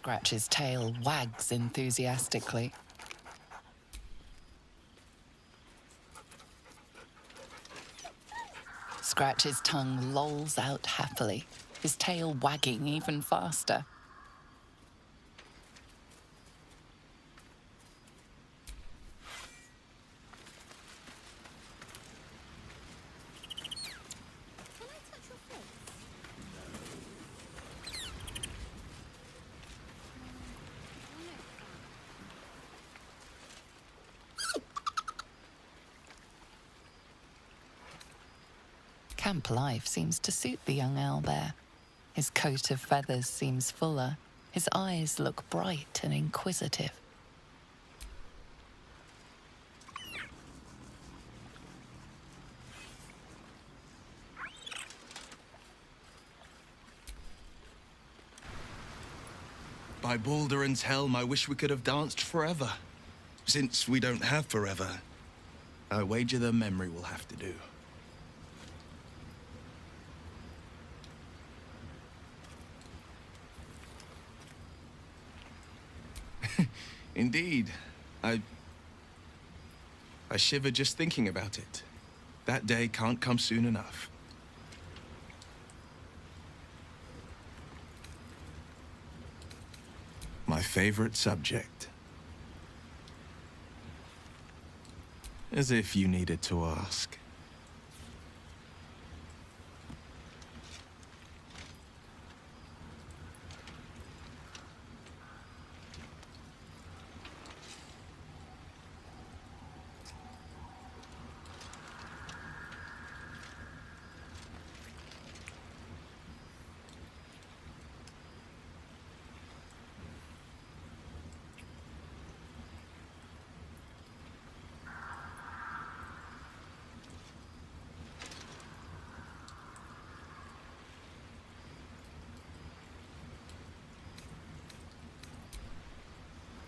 Scratch's tail wags enthusiastically. Scratch's tongue lolls out happily, his tail wagging even faster. Can I touch your face? Camp life seems to suit the young owlbear. His coat of feathers seems fuller. His eyes look bright and inquisitive. By Baldur's helm, I wish we could have danced forever. Since we don't have forever, I wager the memory will have to do. Indeed. I shiver just thinking about it. That day can't come soon enough. My favorite subject. As if you needed to ask.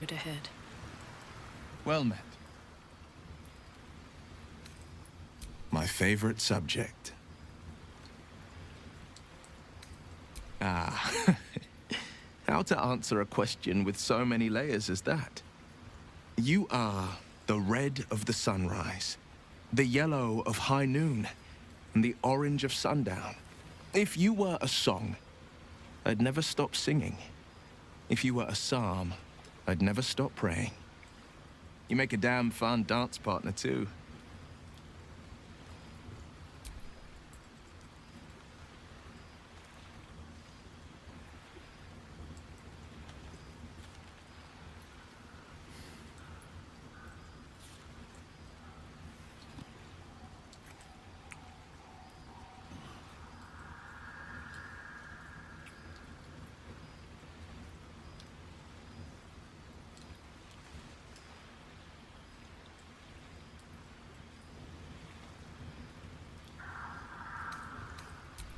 Good ahead. Well met. My favorite subject. Ah, how to answer a question with so many layers as that? You are the red of the sunrise, the yellow of high noon, and the orange of sundown. If you were a song, I'd never stop singing. If you were a psalm, I'd never stop praying. You make a damn fun dance partner, too.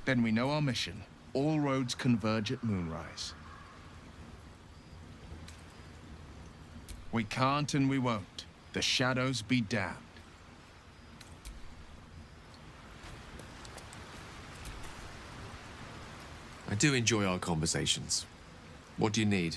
Then we know our mission. All roads converge at moonrise. We can't and we won't. The shadows be damned. I do enjoy our conversations. What do you need?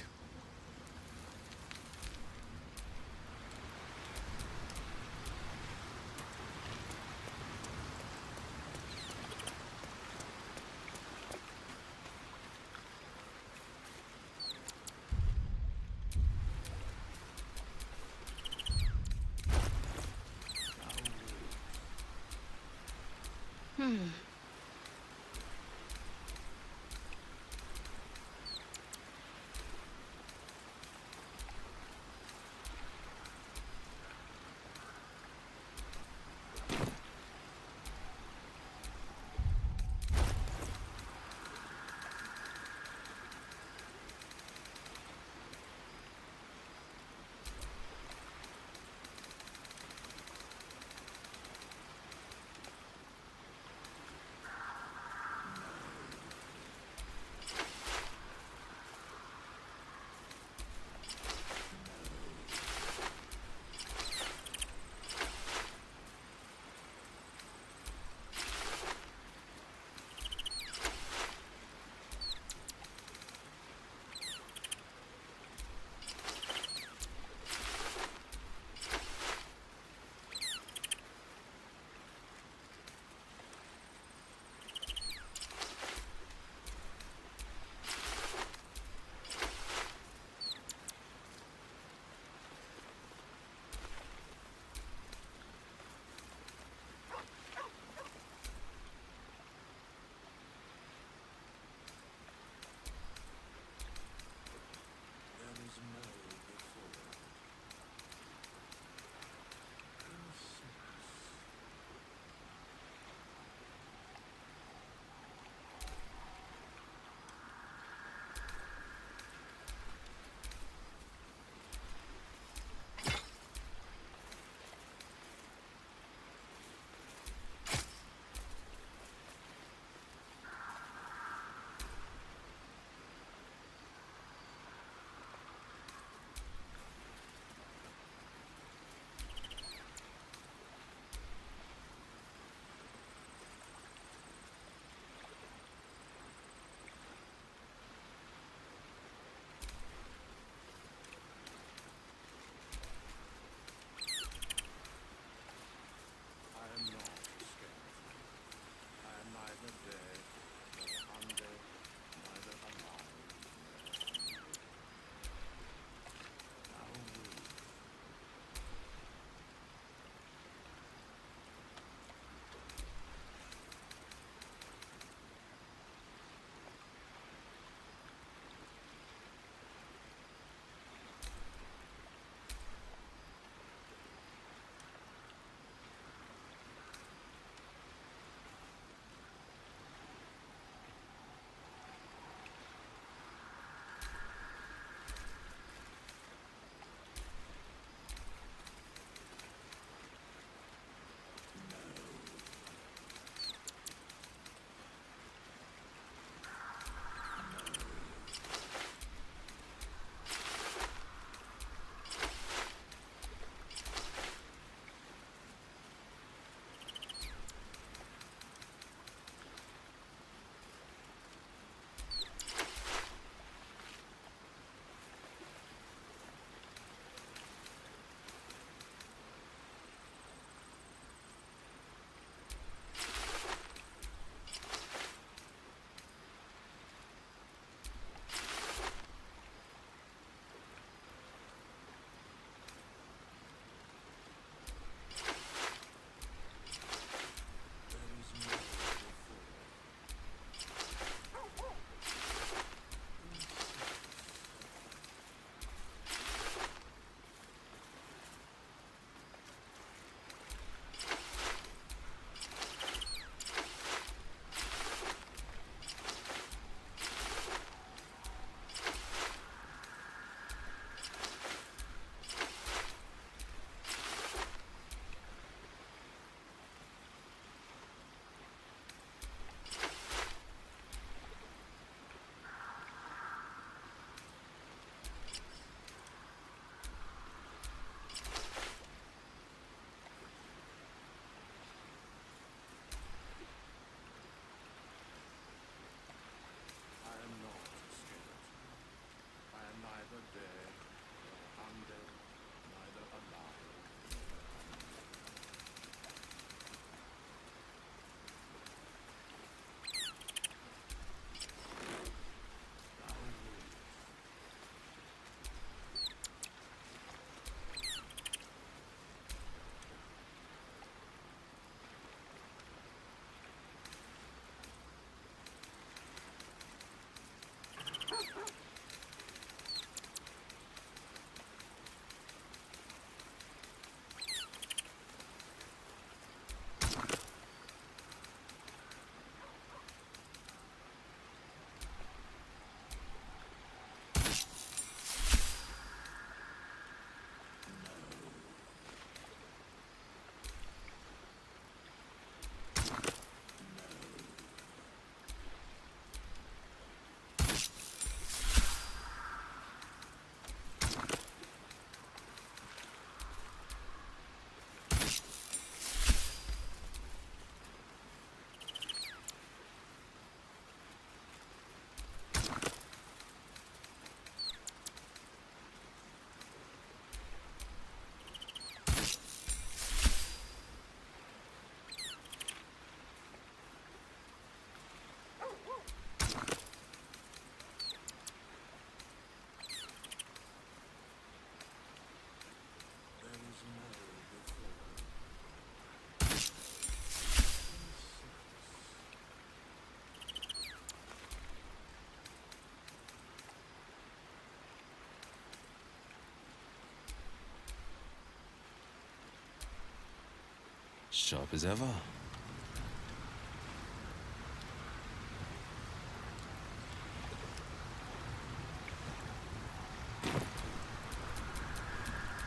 Sharp as ever.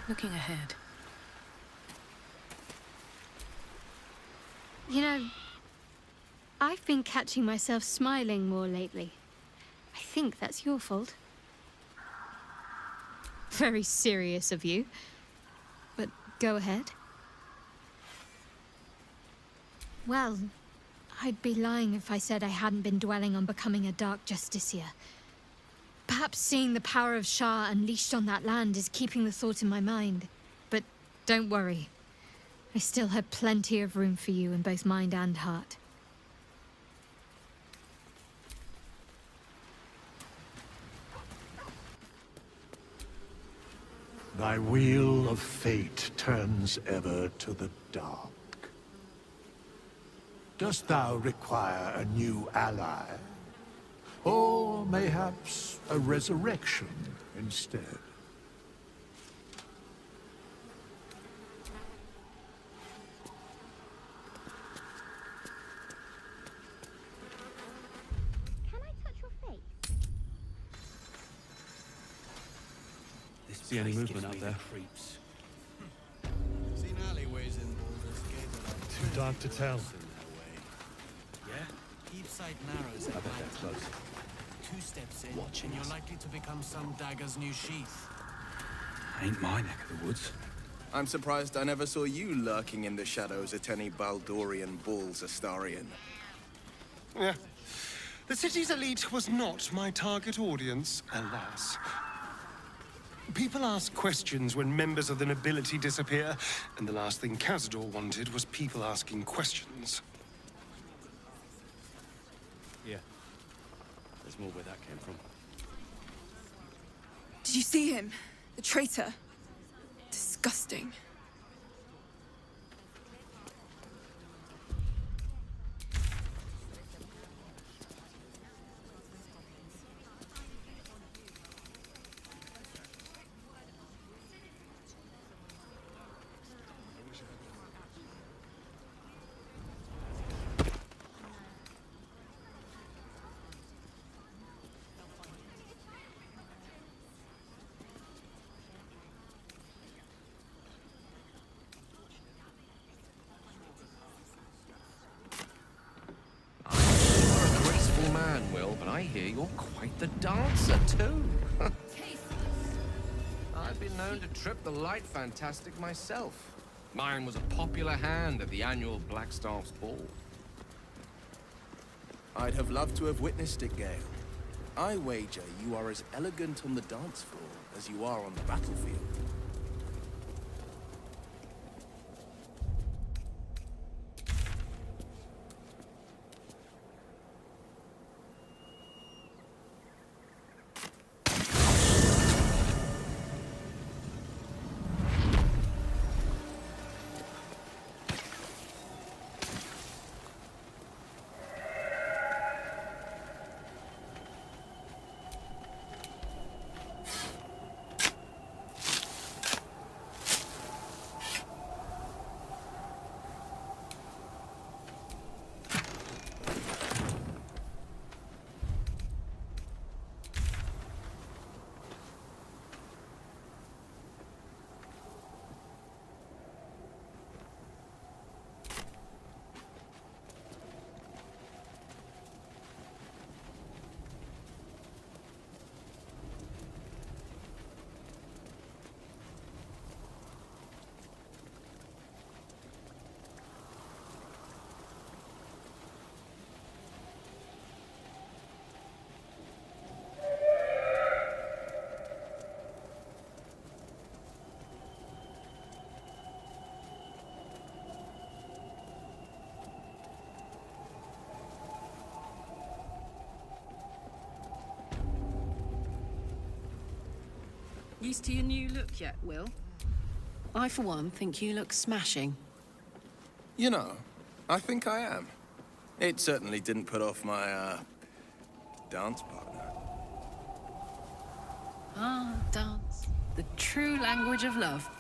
Looking ahead. You know, I've been catching myself smiling more lately. I think that's your fault. Very serious of you. But go ahead. Well, I'd be lying if I said I hadn't been dwelling on becoming a Dark Justiciar. Perhaps seeing the power of Shah unleashed on that land is keeping the thought in my mind. But don't worry. I still have plenty of room for you in both mind and heart. Thy wheel of fate turns ever to the dark. Dost thou require a new ally? Or mayhaps a resurrection instead? Can I touch your face? It's the only movement up there. Seen alleyways in Baldur's Gate that are Too dark to tell. in their way. Yeah? Keep sight narrows at night. Close. 2 steps in, and you're likely to become some dagger's new sheath. Ain't my neck of the woods. I'm surprised I never saw you lurking in the shadows at any Baldurian bulls, Astarion. Yeah. The city's elite was not my target audience, alas. People ask questions when members of the nobility disappear, and the last thing Cazador wanted was people asking questions. Yeah. There's more where that came from. Did you see him? The traitor? Disgusting. Man, Will, but I hear you're quite the dancer, too. I've been known to trip the light fantastic myself. Mine was a popular hand at the annual Blackstaff's ball. I'd have loved to have witnessed it, Gale. I wager you are as elegant on the dance floor as you are on the battlefield. Used to your new look yet, Will? I, for one, think you look smashing. You know, I think I am. It certainly didn't put off my, dance partner. Ah, dance. The true language of love.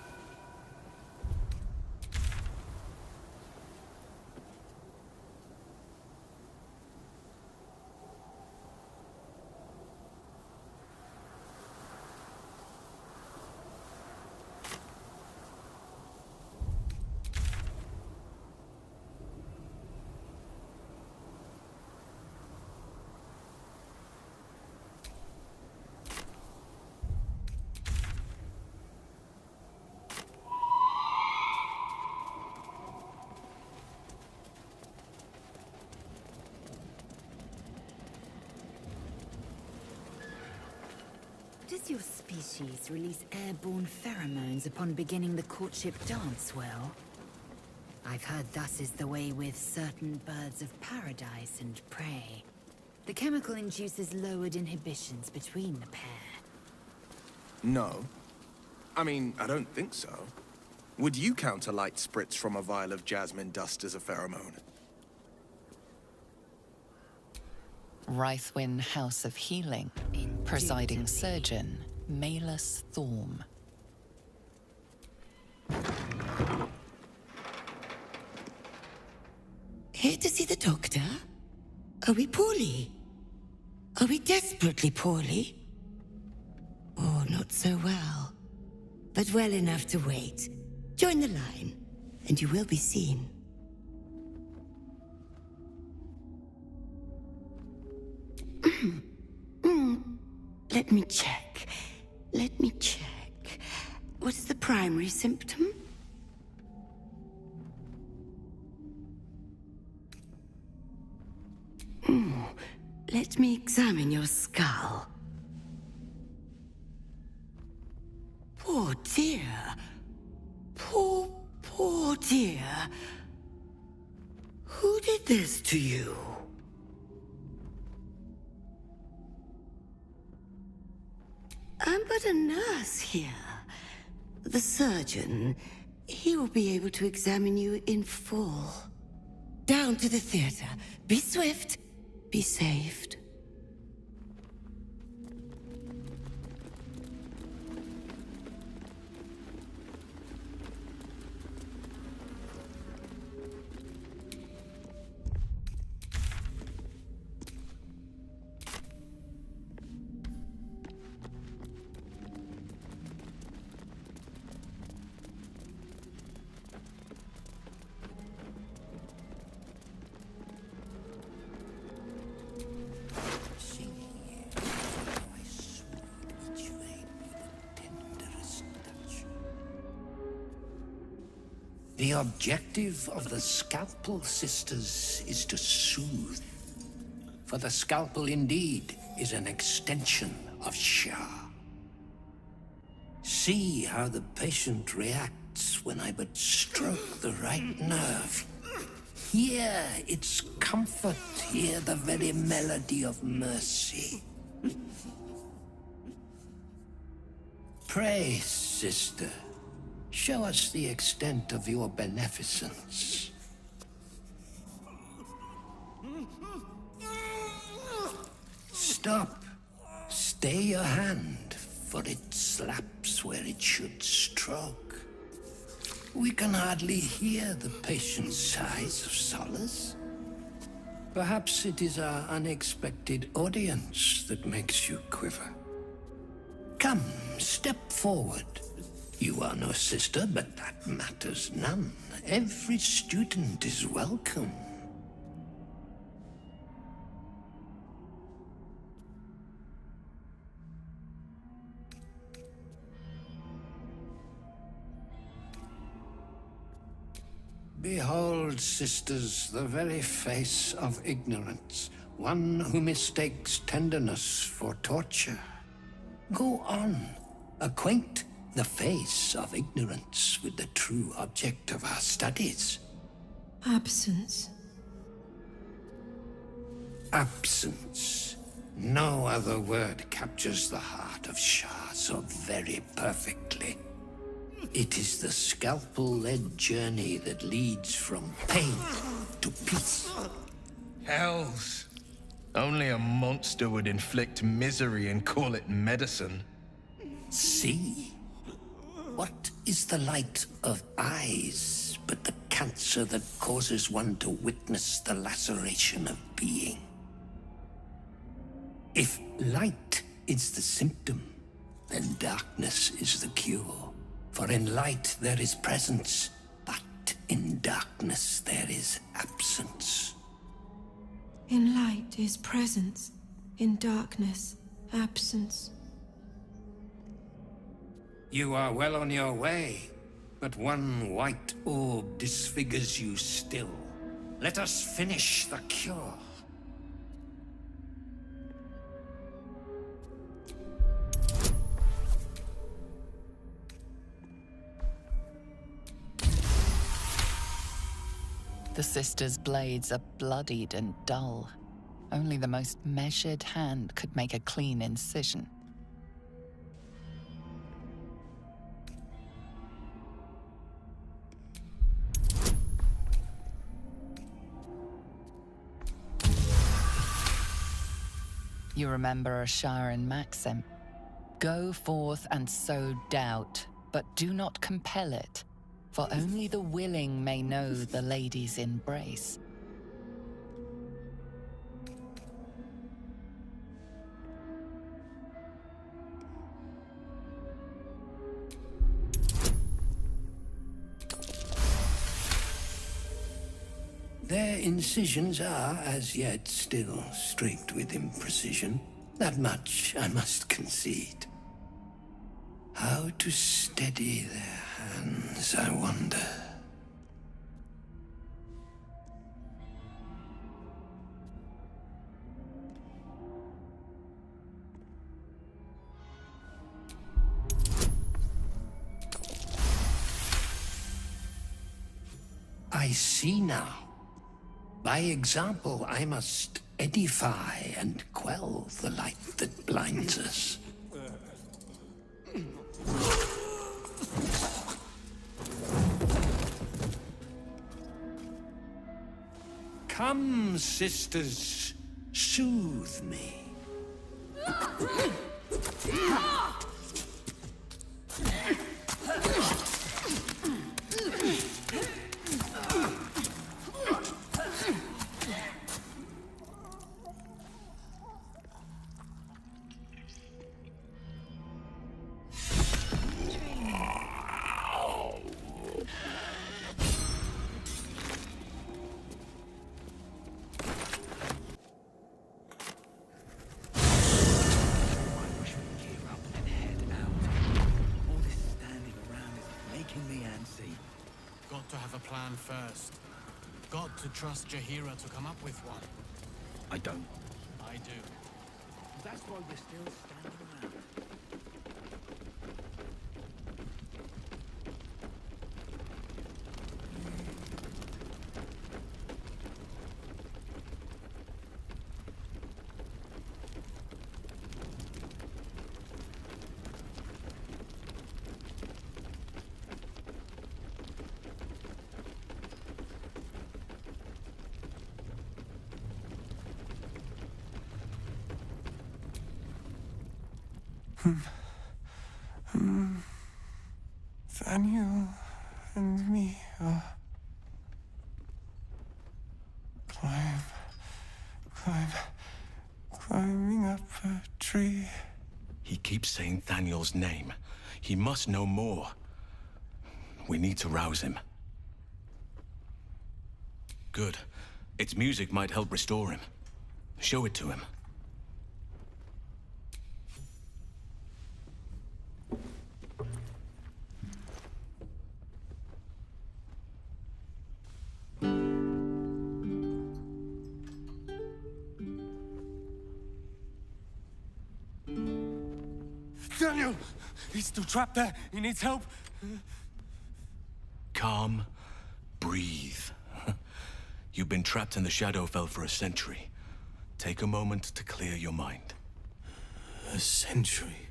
does your species release airborne pheromones upon beginning the courtship dance, Will? I've heard thus is the way with certain birds of paradise and prey. The chemical induces lowered inhibitions between the pair. No. I mean, I don't think so. Would you count a light spritz from a vial of jasmine dust as a pheromone? Rythwin House of Healing. Presiding Surgeon, Malus Thorm. Here to see the doctor? Are we poorly? Are we desperately poorly? Oh, not so well. But well enough to wait. Join the line, and you will be seen. Let me check. Let me check. What is the primary symptom? Let me examine your skull. Poor dear. Poor dear. Who did this to you? I'm but a nurse here. The surgeon, he will be able to examine you in full. Down to the theater. Be swift. Be saved. The objective of the Scalpel Sisters is to soothe. For the scalpel indeed is an extension of Shah. See how the patient reacts when I but stroke the right nerve. Hear its comfort, hear the very melody of mercy. Pray, sister. Show us the extent of your beneficence. Stop. Stay your hand, for it slaps where it should stroke. We can hardly hear the patient's sighs of solace. Perhaps it is our unexpected audience that makes you quiver. Come, step forward. You are no sister, but that matters none. Every student is welcome. Behold, sisters, the very face of ignorance, one who mistakes tenderness for torture. Go on, acquaint the face of ignorance with the true object of our studies. Absence. Absence. No other word captures the heart of Shah so very perfectly. It is the scalpel-led journey that leads from pain to peace. Hells. Only a monster would inflict misery and call it medicine. See? What is the light of eyes but the cancer that causes one to witness the laceration of being? If light is the symptom, then darkness is the cure. For in light there is presence, but in darkness there is absence. In light is presence, in darkness, absence. You are well on your way, but one white orb disfigures you still. Let us finish the cure. The sisters' blades are bloodied and dull. Only the most measured hand could make a clean incision. You remember a Shiren maxim. Go forth and sow doubt, but do not compel it, for only the willing may know the lady's embrace. Their incisions are, as yet, still streaked with imprecision. That much I must concede. How to steady their hands, I wonder. I see now. By example, I must edify and quell the light that blinds us. Come, sisters, soothe me. Got to have a plan first. Got to trust Jaheira to come up with one. I don't. I do. That's why we're still standing around. Daniel and me are climbing up a tree. He keeps saying Thaniel's name. He must know more. We need to rouse him. Good. Its music might help restore him. Show it to him. Daniel! He's still trapped there. He needs help. Calm. Breathe. You've been trapped in the Shadowfell for a century. Take a moment to clear your mind. A century?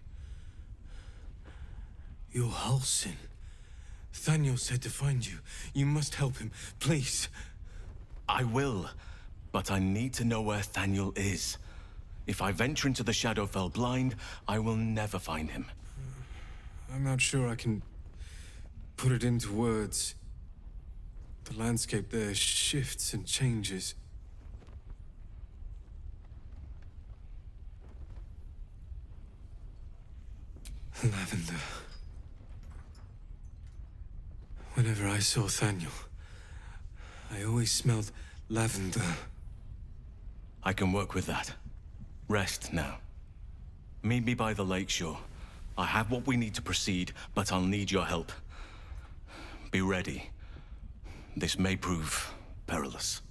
You're Halsin. Thaniel said to find you. You must help him, please. I will, but I need to know where Thaniel is. If I venture into the Shadowfell blind, I will never find him. I'm not sure I can put it into words. The landscape there shifts and changes. Lavender. Whenever I saw Thaniel, I always smelled lavender. I can work with that. Rest now. Meet me by the lakeshore. I have what we need to proceed, but I'll need your help. Be ready. This may prove perilous.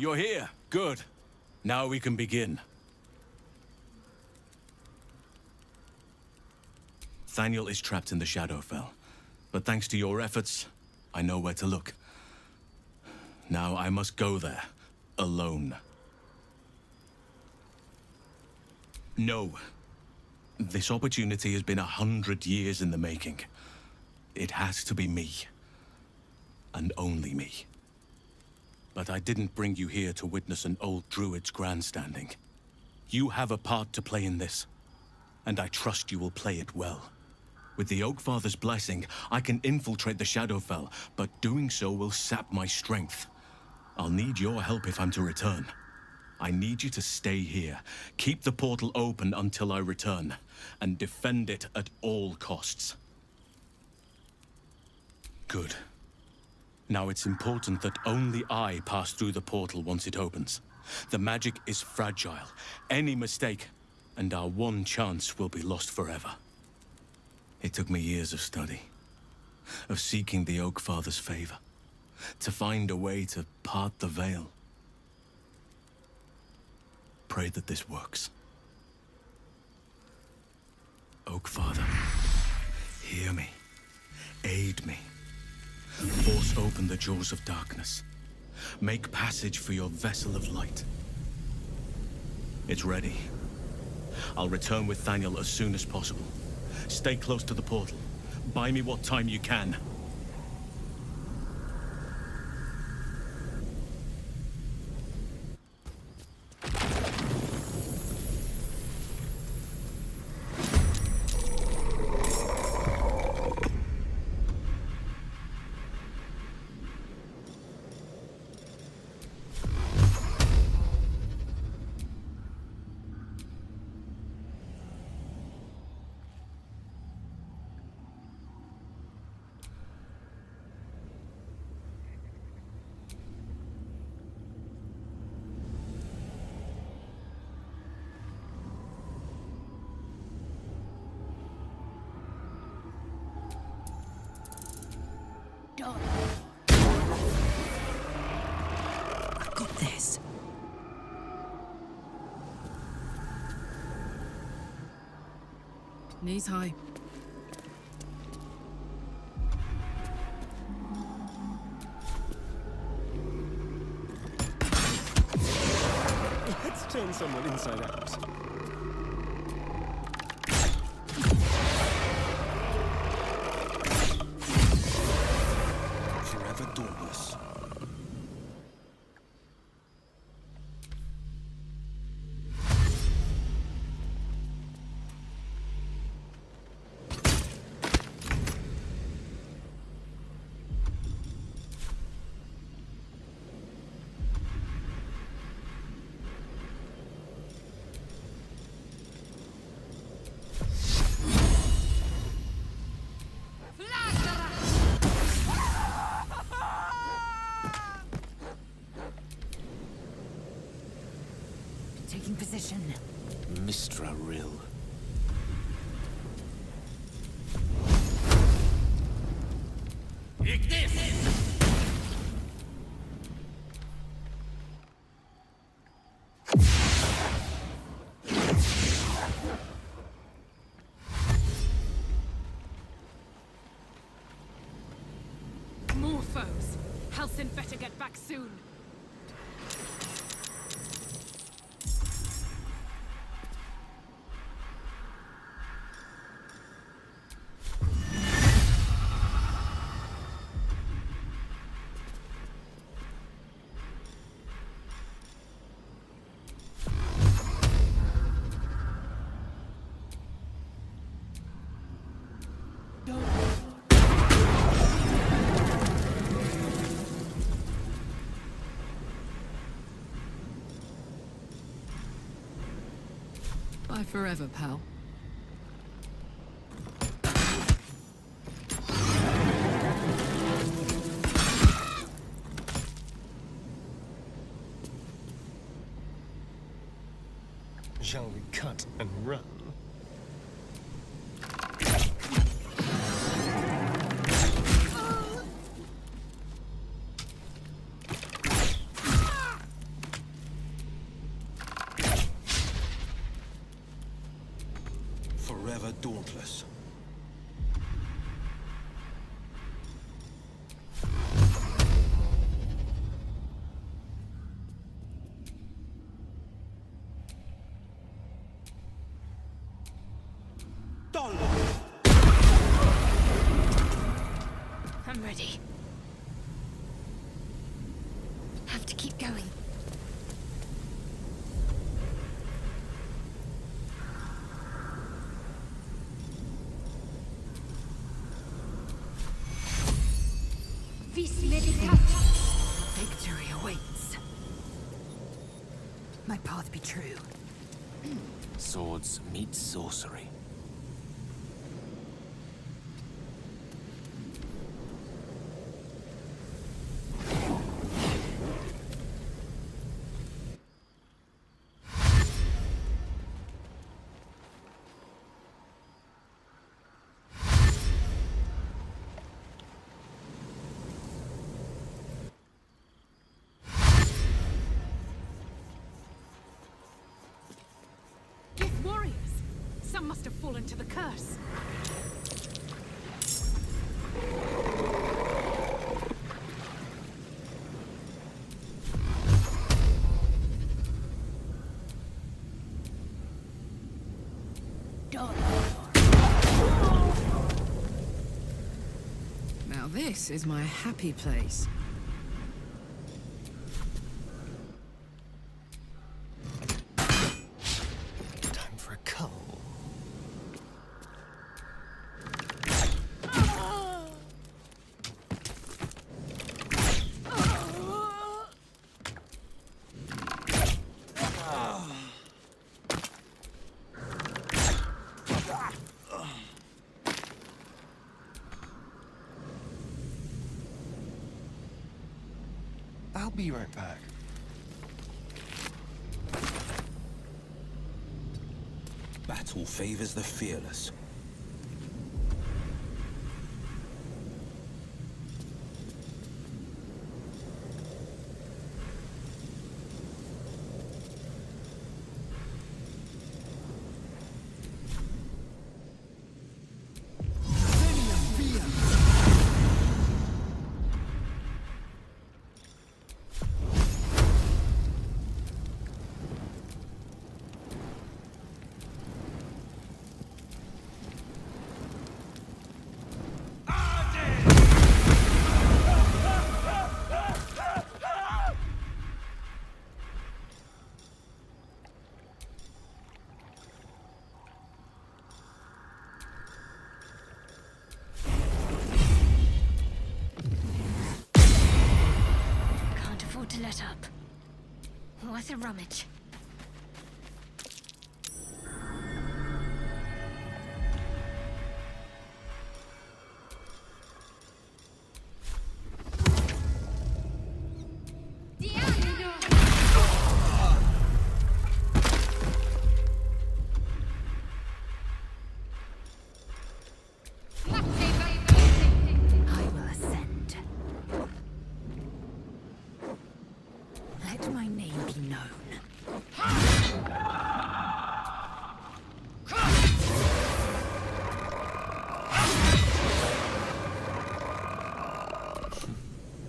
You're here. Good. Now we can begin. Thaniel is trapped in the Shadowfell, but thanks to your efforts, I know where to look. Now I must go there, alone. No. This opportunity has been 100 years in the making. It has to be me. And only me. But I didn't bring you here to witness an old druid's grandstanding. You have a part to play in this, and I trust you will play it well. With the Oakfather's blessing, I can infiltrate the Shadowfell, but doing so will sap my strength. I'll need your help if I'm to return. I need you to stay here, keep the portal open until I return, and defend it at all costs. Good. Now it's important that only I pass through the portal once it opens. The magic is fragile. Any mistake, and our one chance will be lost forever. It took me years of study, of seeking the Oakfather's favor, to find a way to part the veil. Pray that this works. Oakfather, hear me, aid me. Force open the jaws of darkness. Make passage for your vessel of light. It's ready. I'll return with Thaniel as soon as possible. Stay close to the portal. Buy me what time you can. I've got this. Knees high. Let's turn someone inside out. Forever doorless. Taking position. Mistra Rill. More foes. Halsin better get back soon. Bye forever, pal. Shall we cut and run? dauntless. I'm ready. Have to keep going. Victory awaits. My path be true. Swords meet sorcery. Warriors! Some must have fallen to the curse. Now this is my happy place. I'll be right back. Battle favors the fearless. To let up. Worth a rummage. I will ascend. Let my name be known.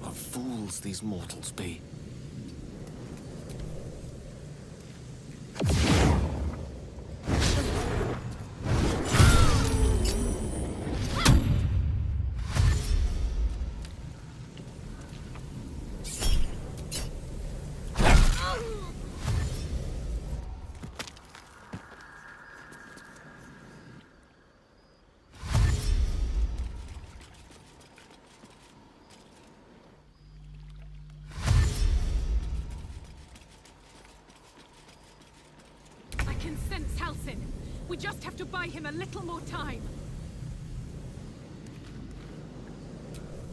What fools these mortals be. We just have to buy him a little more time.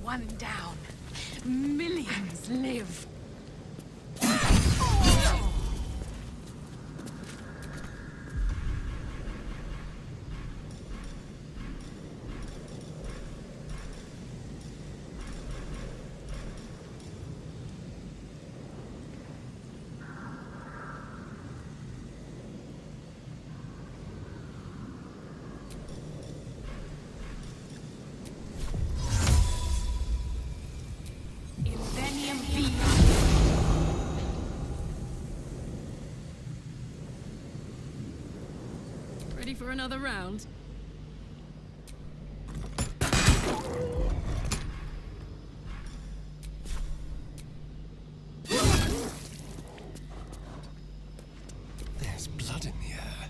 One down. Millions live. for another round? There's blood in the air.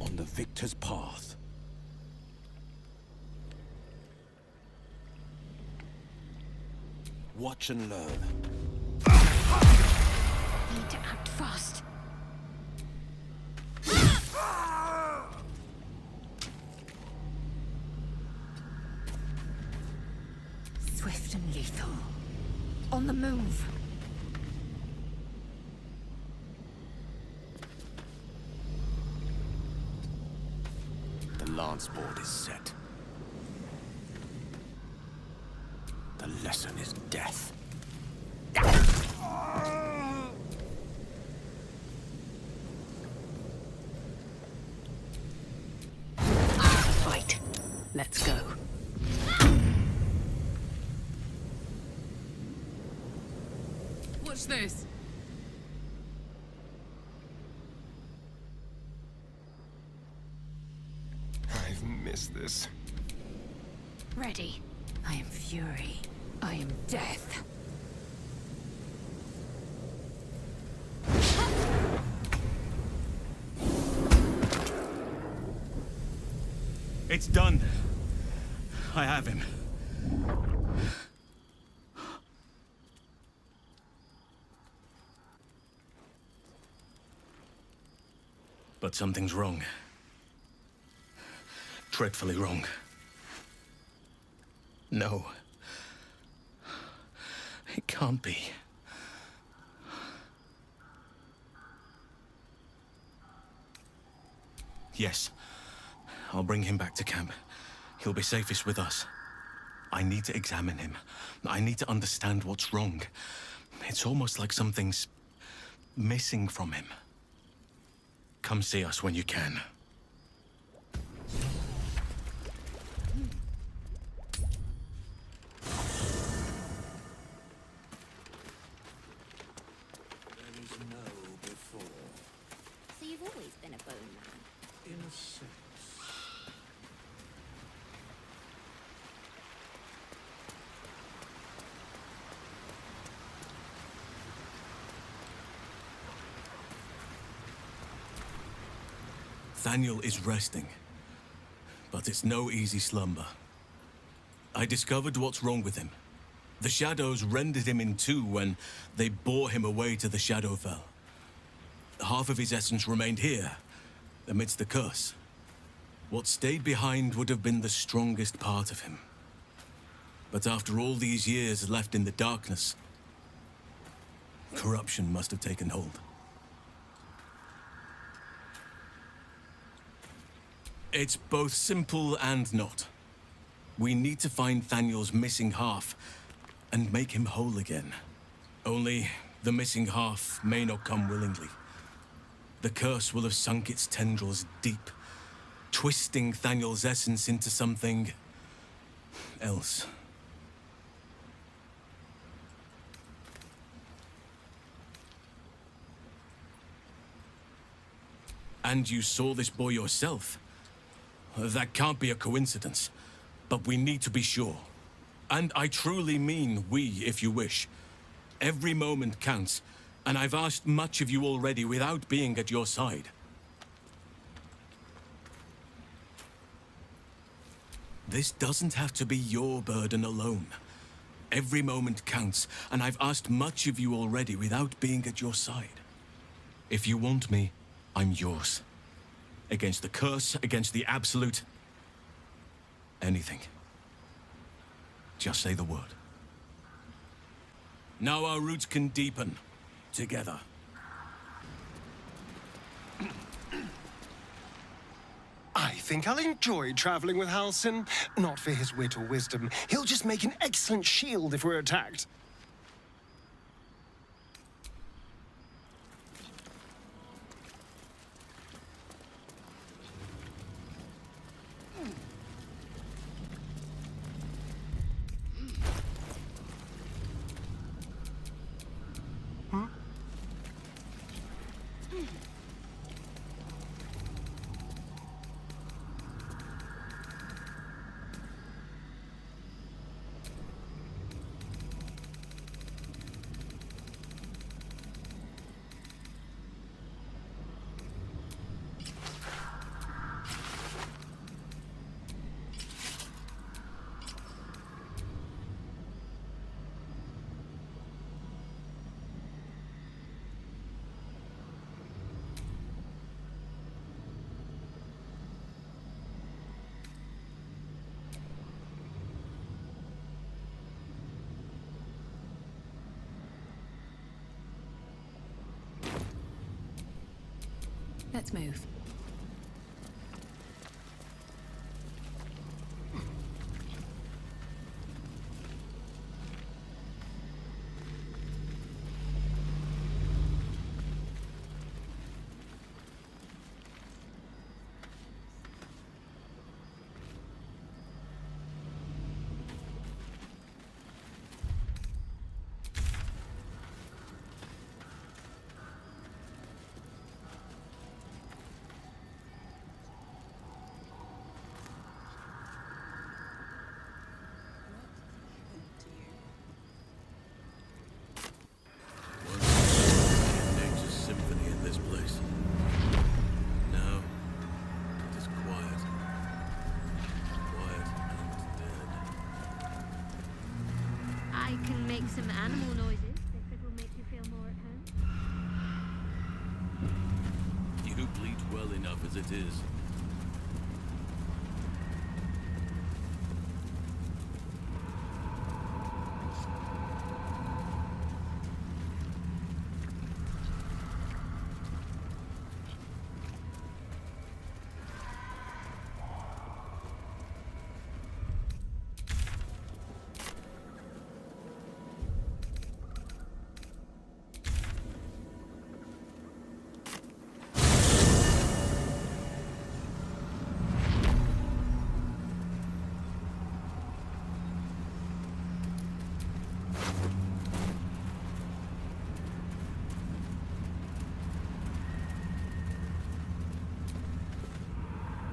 On the victor's path. Watch and learn. Need to act fast. Swift and lethal. On the move. The lance board is set. The lesson is death. Fight. Let's go. Watch this. I've missed this. Ready. I am fury. I am death. It's done. I have him. But something's wrong. Dreadfully wrong. No. It can't be. Yes. I'll bring him back to camp. He'll be safest with us. I need to examine him. I need to understand what's wrong. It's almost like something's missing from him. Come see us when you can. There is no before. So you've always been a bone man? In a sense. Thaniel is resting, but it's no easy slumber. I discovered what's wrong with him. The shadows rendered him in two when they bore him away to the Shadowfell. Half of his essence remained here, amidst the curse. What stayed behind would have been the strongest part of him. But after all these years left in the darkness, corruption must have taken hold. It's both simple and not. We need to find Thaniel's missing half and make him whole again. Only the missing half may not come willingly. The curse will have sunk its tendrils deep, twisting Thaniel's essence into something else. And you saw this boy yourself. That can't be a coincidence, but we need to be sure. And I truly mean we, if you wish. Every moment counts, and I've asked much of you already without being at your side. This doesn't have to be your burden alone. Every moment counts, and I've asked much of you already without being at your side. If you want me, I'm yours. Against the curse, against the absolute. Anything. Just say the word. Now our roots can deepen. Together. I think I'll enjoy traveling with Halsin. Not for his wit or wisdom. He'll just make an excellent shield if we're attacked. Let's move. Nature's symphony in this place. Now, it is quiet. Quiet and dead. I can make some animal noises if it will make you feel more at home. You bleed well enough as it is.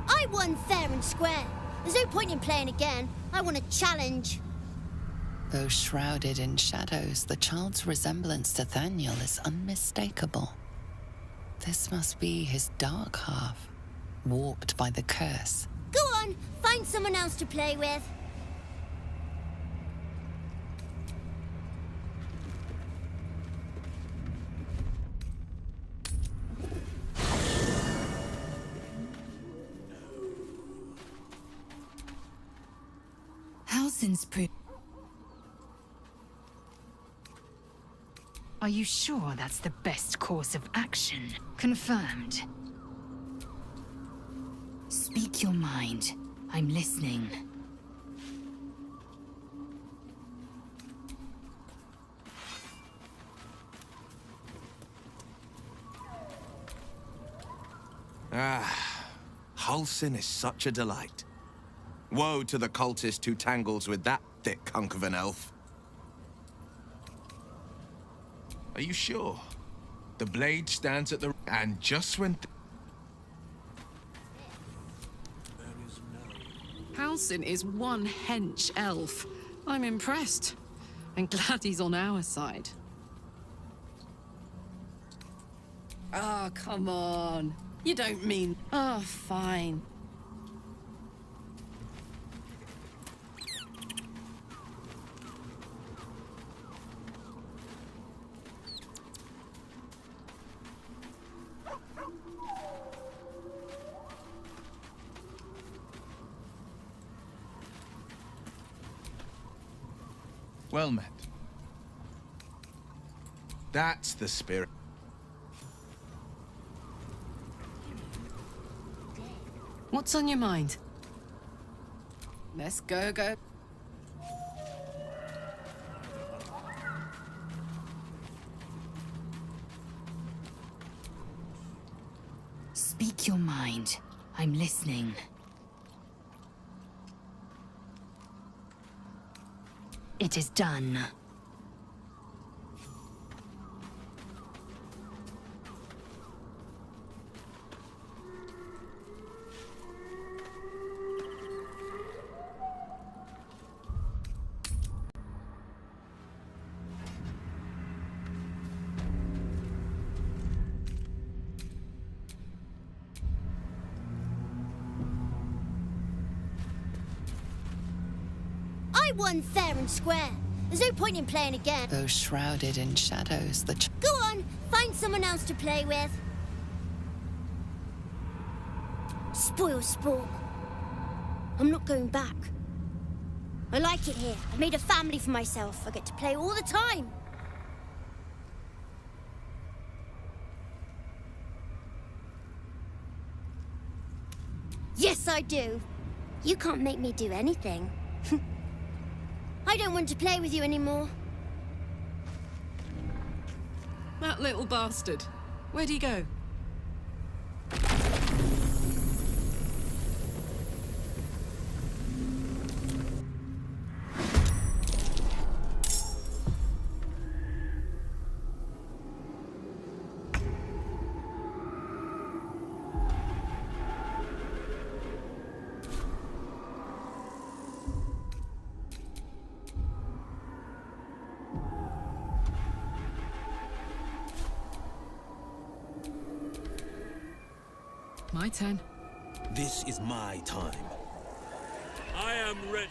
I won fair and square. There's no point in playing again. I want a challenge. Though shrouded in shadows, the child's resemblance to Thaniel is unmistakable. This must be his dark half, warped by the curse. Go on, find someone else to play with. Halsin's proof. Are you sure that's the best course of action? Confirmed. Speak your mind. I'm listening. Halsin is such a delight. Woe to the cultist who tangles with that thick hunk of an elf. Are you sure? The blade stands at the... And just when... Halsin is one hench elf. I'm impressed. And glad he's on our side. Oh, come on. You don't mean... Oh, fine. Well met. That's the spirit. What's on your mind? Let's go. Speak your mind. I'm listening. It is done. I won fair and square. There's no point in playing again. Though shrouded in shadows, Go on, find someone else to play with. Spoil sport. I'm not going back. I like it here. I've made a family for myself. I get to play all the time. Yes, I do. You can't make me do anything. I don't want to play with you anymore. That little bastard. Where'd he go? My turn. This is my time. I am ready.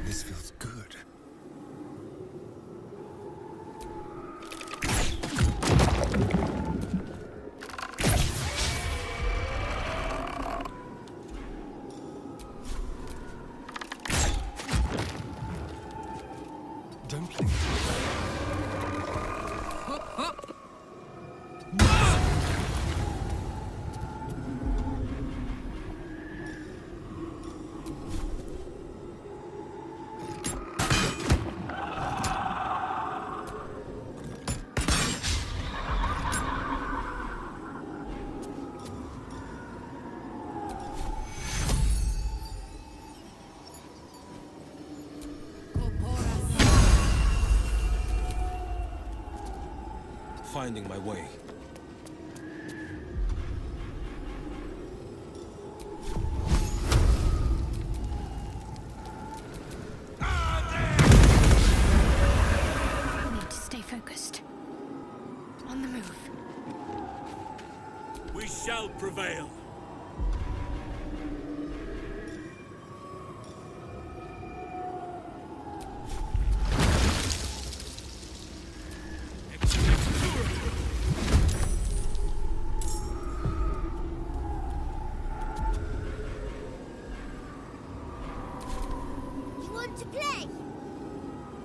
This feels good. Dumpling. Finding my way. I need to stay focused. On the move. shall prevail. You want to play?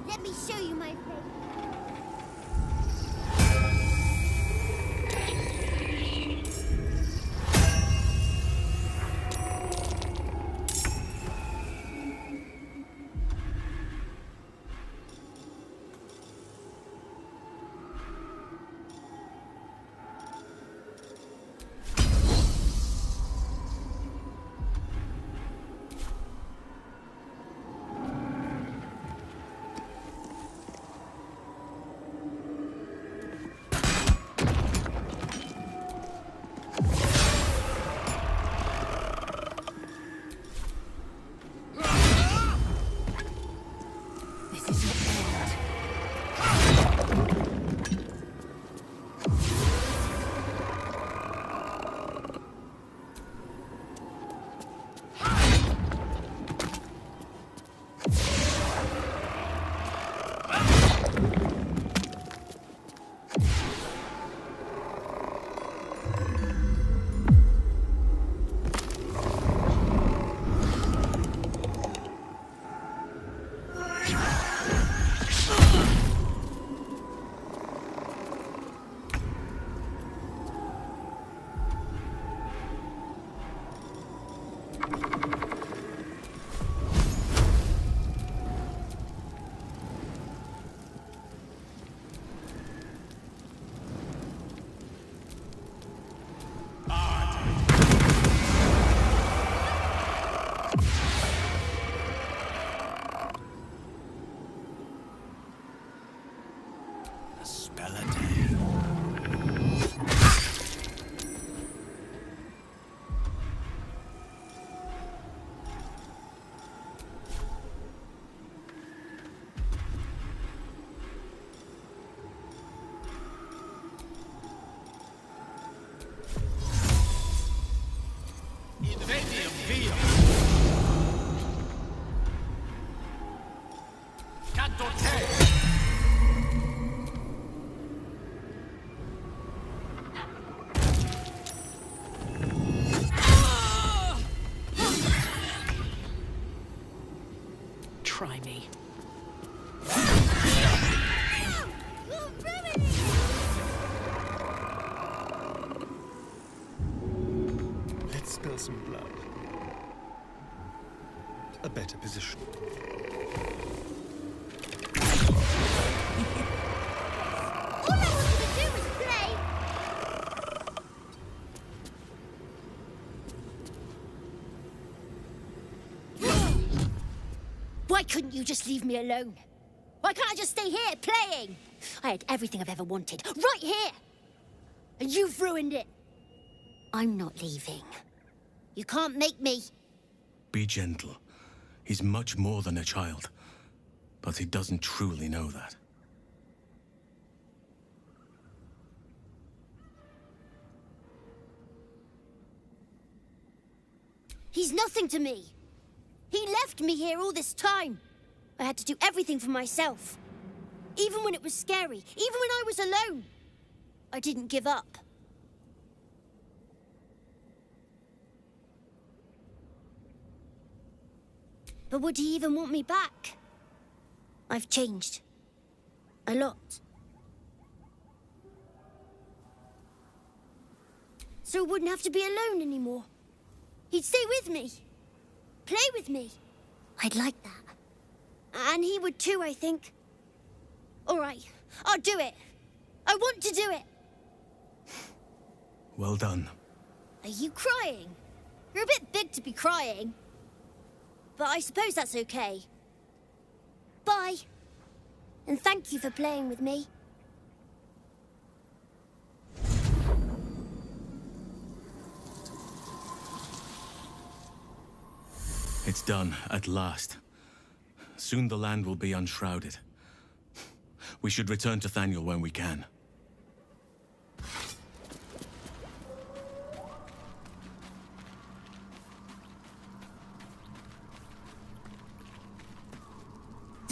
Let me show you my face. Try me. Let's spill some blood. A better position. All I wanted to do was play. Why couldn't you just leave me alone? Why can't I just stay here, playing? I had everything I've ever wanted, right here! And you've ruined it. I'm not leaving. You can't make me. Be gentle. He's much more than a child. But he doesn't truly know that. He's nothing to me. He left me here all this time. I had to do everything for myself. Even when it was scary, even when I was alone. I didn't give up. But would he even want me back? I've changed. A lot. So I wouldn't have to be alone anymore. He'd stay with me. Play with me. I'd like that. And he would too, I think. All right, I'll do it. I want to do it. Well done. Are you crying? You're a bit big to be crying. But I suppose that's okay. Bye. And thank you for playing with me. It's done, at last. Soon the land will be unshrouded. We should return to Thaniel when we can.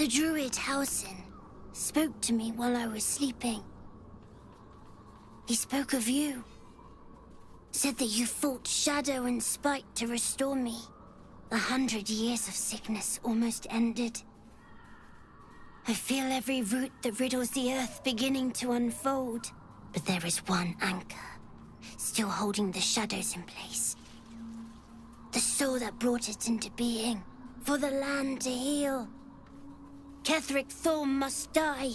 The druid Halsin spoke to me while I was sleeping. He spoke of you. Said that you fought shadow and spite to restore me. 100 years of sickness almost ended. I feel every root that riddles the earth beginning to unfold. But there is one anchor, still holding the shadows in place. The soul that brought it into being, for the land to heal. Ketheric Thorm must die.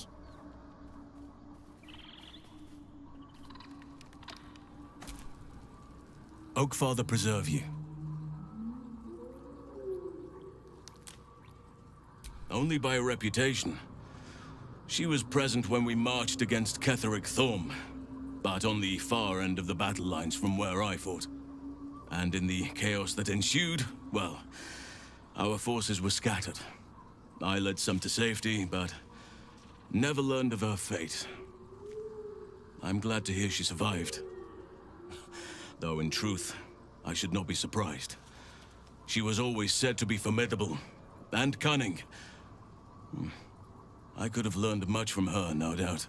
Oakfather preserve you. Only by reputation. She was present when we marched against Ketheric Thorm, but on the far end of the battle lines from where I fought. And in the chaos that ensued, well, our forces were scattered. I led some to safety, but never learned of her fate. I'm glad to hear she survived. Though in truth, I should not be surprised. She was always said to be formidable and cunning. I could have learned much from her, no doubt.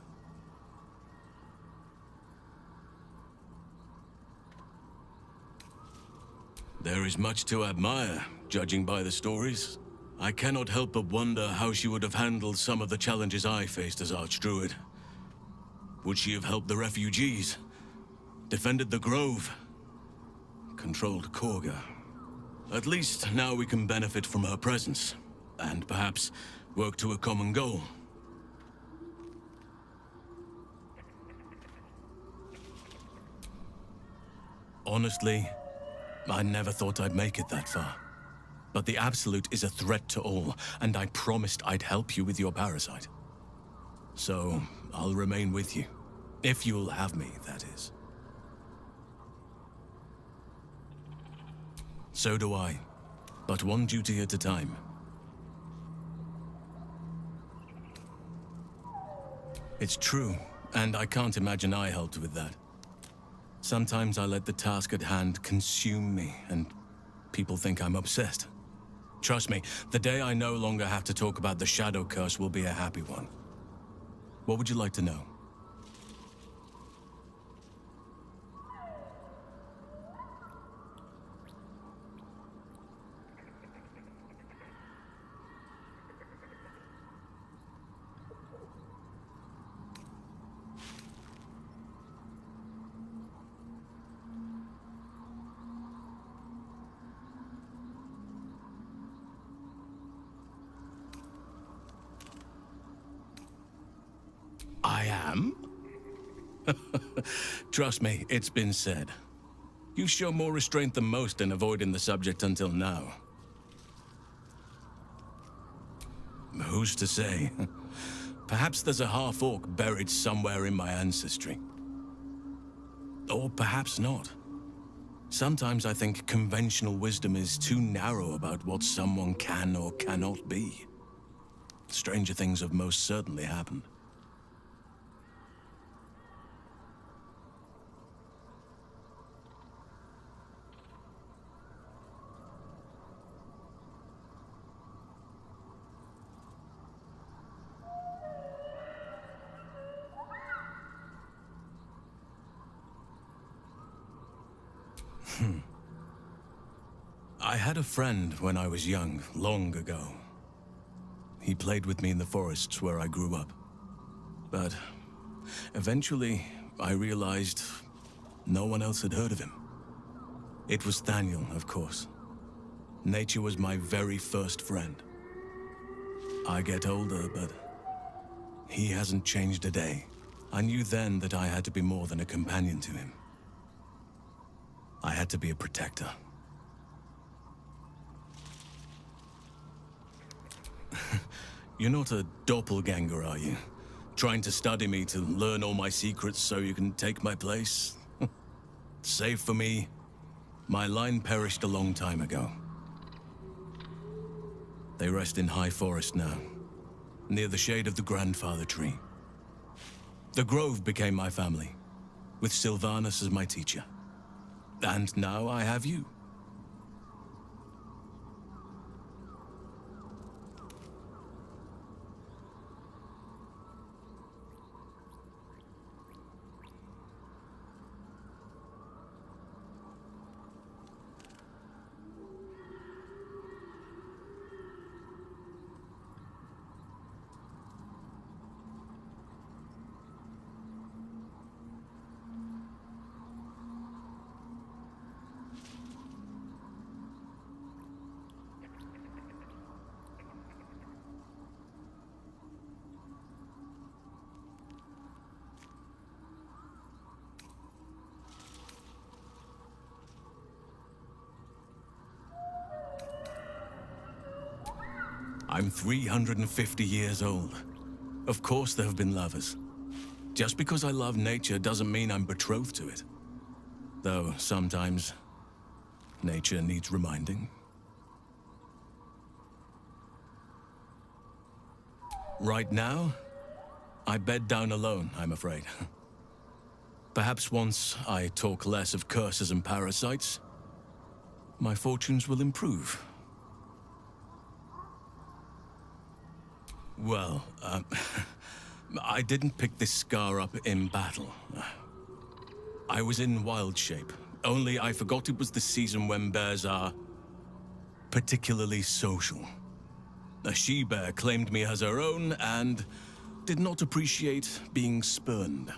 There is much to admire, judging by the stories. I cannot help but wonder how she would have handled some of the challenges I faced as Archdruid. Would she have helped the refugees? Defended the Grove? Controlled Korga? At least now we can benefit from her presence, and perhaps work to a common goal. Honestly, I never thought I'd make it that far. But the Absolute is a threat to all, and I promised I'd help you with your parasite. So, I'll remain with you. If you'll have me, that is. So do I. But one duty at a time. It's true, and I can't imagine I helped with that. Sometimes I let the task at hand consume me, and people think I'm obsessed. Trust me, the day I no longer have to talk about the Shadow Curse will be a happy one. What would you like to know? I am? Trust me, it's been said. You show more restraint than most in avoiding the subject until now. Who's to say? Perhaps there's a half-orc buried somewhere in my ancestry. Or perhaps not. Sometimes I think conventional wisdom is too narrow about what someone can or cannot be. Stranger things have most certainly happened. I had a friend when I was young, long ago. He played with me in the forests where I grew up. But eventually, I realized no one else had heard of him. It was Thaniel, of course. Nature was my very first friend. I get older, but he hasn't changed a day. I knew then that I had to be more than a companion to him. I had to be a protector. You're not a doppelganger, are you? Trying to study me to learn all my secrets so you can take my place? Save for me, my line perished a long time ago. They rest in High Forest now, near the shade of the Grandfather Tree. The Grove became my family, with Sylvanas as my teacher. And now I have you. I'm 350 years old. Of course there have been lovers. Just because I love nature doesn't mean I'm betrothed to it. Though sometimes nature needs reminding. Right now, I bed down alone, I'm afraid. Perhaps once I talk less of curses and parasites, my fortunes will improve. Well, I didn't pick this scar up in battle. I was in wild shape, only I forgot it was the season when bears are particularly social. A she-bear claimed me as her own and did not appreciate being spurned.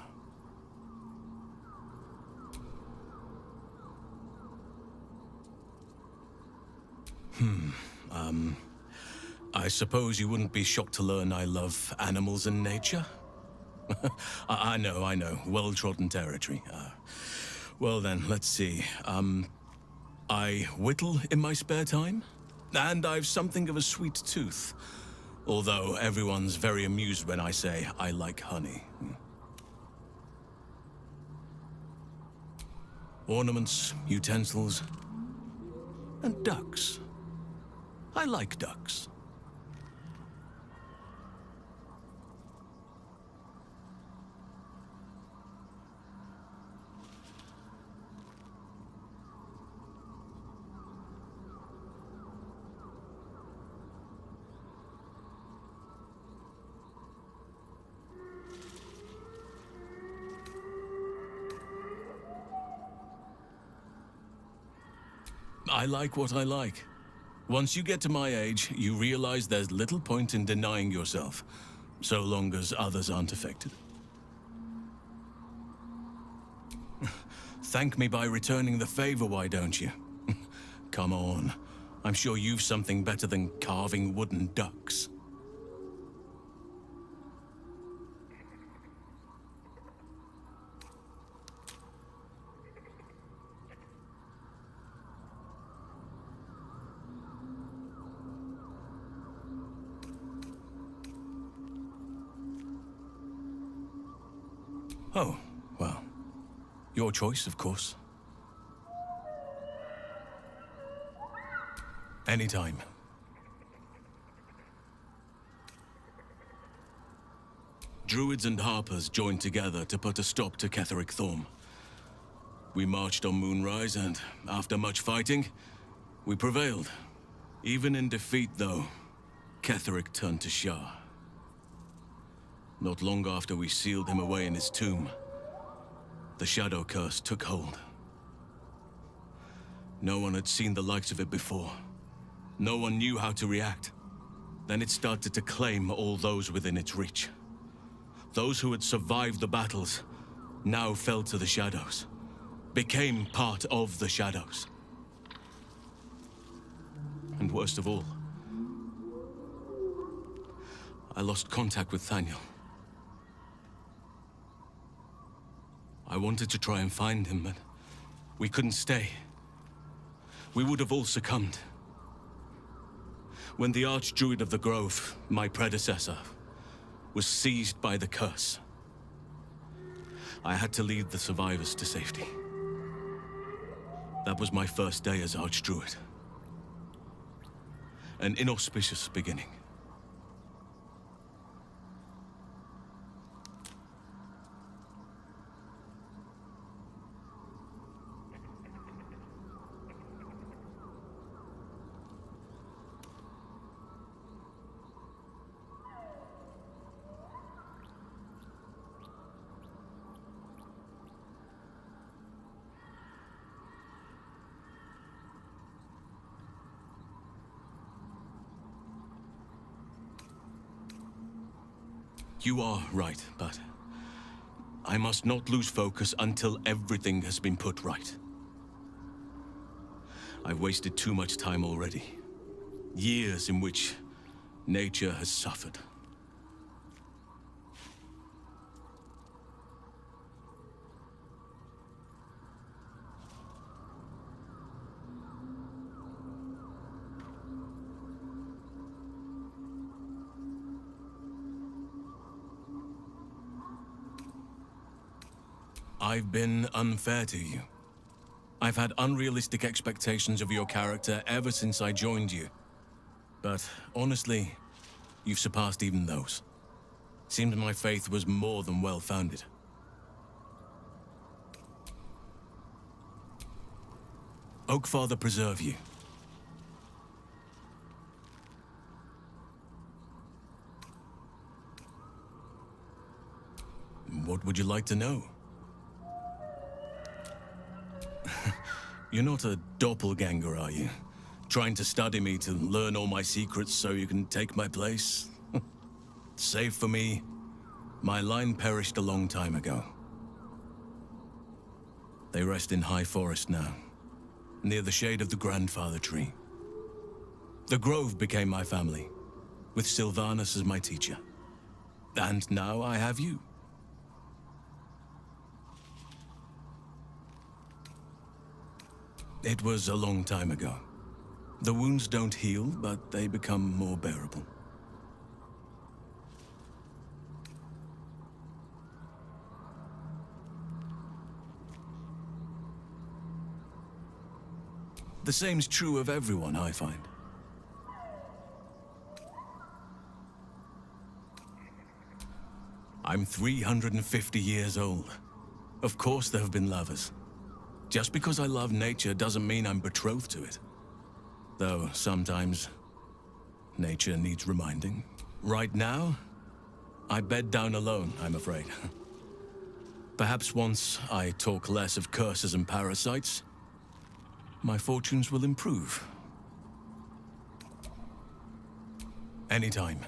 I suppose you wouldn't be shocked to learn I love animals and nature? I know, well-trodden territory. Well then, let's see. I whittle in my spare time, and I've something of a sweet tooth. Although everyone's very amused when I say I like honey. Ornaments, utensils, and ducks. I like ducks. I like what I like. Once you get to my age, you realize there's little point in denying yourself, so long as others aren't affected. Thank me by returning the favor, why don't you? Come on. I'm sure you've something better than carving wooden ducks. Oh, well, your choice, of course. Anytime. Druids and Harpers joined together to put a stop to Ketheric Thorm. We marched on Moonrise, and after much fighting, we prevailed. Even in defeat, though, Ketheric turned to Shah. Not long after we sealed him away in his tomb, the Shadow Curse took hold. No one had seen the likes of it before. No one knew how to react. Then it started to claim all those within its reach. Those who had survived the battles now fell to the shadows, became part of the shadows. And worst of all, I lost contact with Thaniel. I wanted to try and find him, but we couldn't stay. We would have all succumbed. When the Archdruid of the Grove, my predecessor, was seized by the curse, I had to lead the survivors to safety. That was my first day as Archdruid. An inauspicious beginning. You are right, but I must not lose focus until everything has been put right. I've wasted too much time already. Years in which nature has suffered. I've been unfair to you. I've had unrealistic expectations of your character ever since I joined you. But honestly, you've surpassed even those. Seems my faith was more than well-founded. Oakfather preserve you. What would you like to know? You're not a doppelganger, are you? Trying to study me to learn all my secrets so you can take my place? Save for me, my line perished a long time ago. They rest in High Forest now, near the shade of the grandfather tree. The Grove became my family, with Sylvanus as my teacher. And now I have you. It was a long time ago. The wounds don't heal, but they become more bearable. The same's true of everyone, I find. I'm 350 years old. Of course there have been lovers. Just because I love nature doesn't mean I'm betrothed to it. Though sometimes, nature needs reminding. Right now, I bed down alone, I'm afraid. Perhaps once I talk less of curses and parasites, my fortunes will improve. Anytime.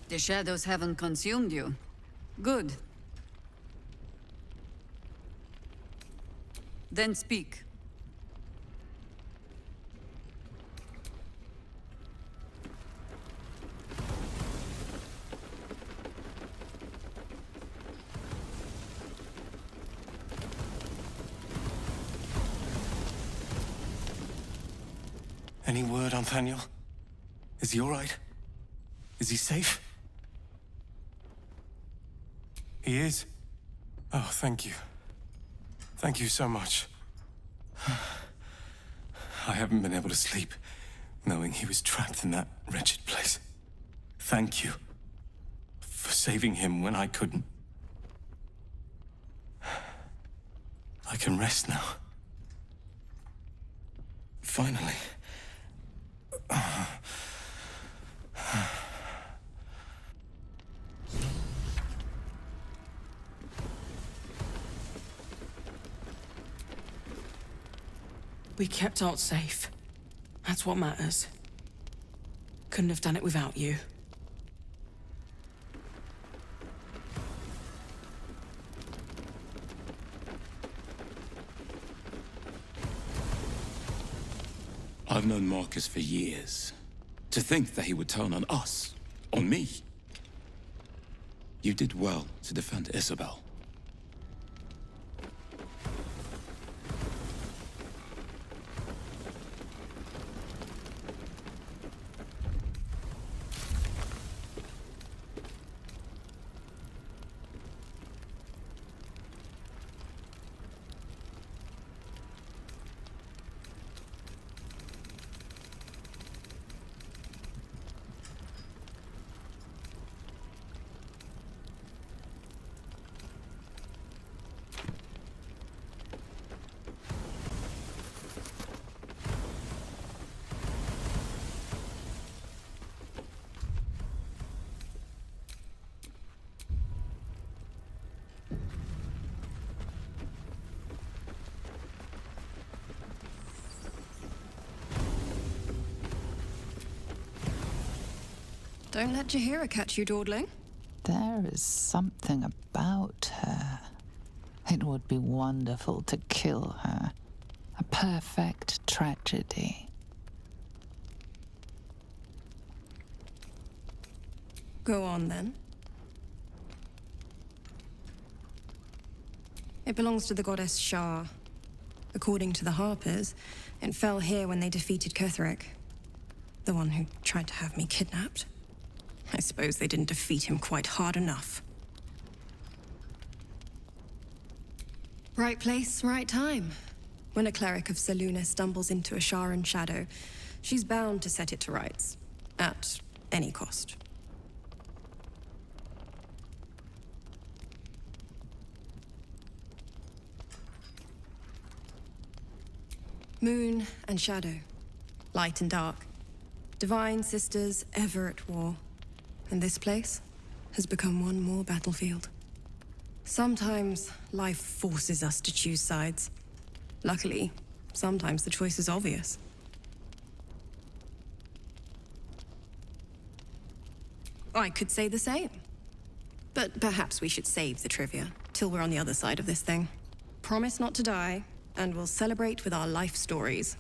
The shadows haven't consumed you. Good. Then speak. Any word on Nathaniel? Is he all right? Is he safe? He is? Oh, thank you. Thank you so much. I haven't been able to sleep, knowing he was trapped in that wretched place. Thank you for saving him when I couldn't. I can rest now. Finally. We kept Art safe. That's what matters. Couldn't have done it without you. I've known Marcus for years. To think that he would turn on us, on me. You did well to defend Isabel. Don't let Jahira catch you dawdling. There is something about her. It would be wonderful to kill her. A perfect tragedy. Go on, then. It belongs to the goddess Shar. According to the Harpers, it fell here when they defeated Ketheric, the one who tried to have me kidnapped. I suppose they didn't defeat him quite hard enough. Right place, right time. When a cleric of Selûne stumbles into a Sharan shadow, she's bound to set it to rights, at any cost. Moon and shadow, light and dark, divine sisters ever at war. And this place has become one more battlefield. Sometimes life forces us to choose sides. Luckily, sometimes the choice is obvious. I could say the same. But perhaps we should save the trivia till we're on the other side of this thing. Promise not to die, and we'll celebrate with our life stories.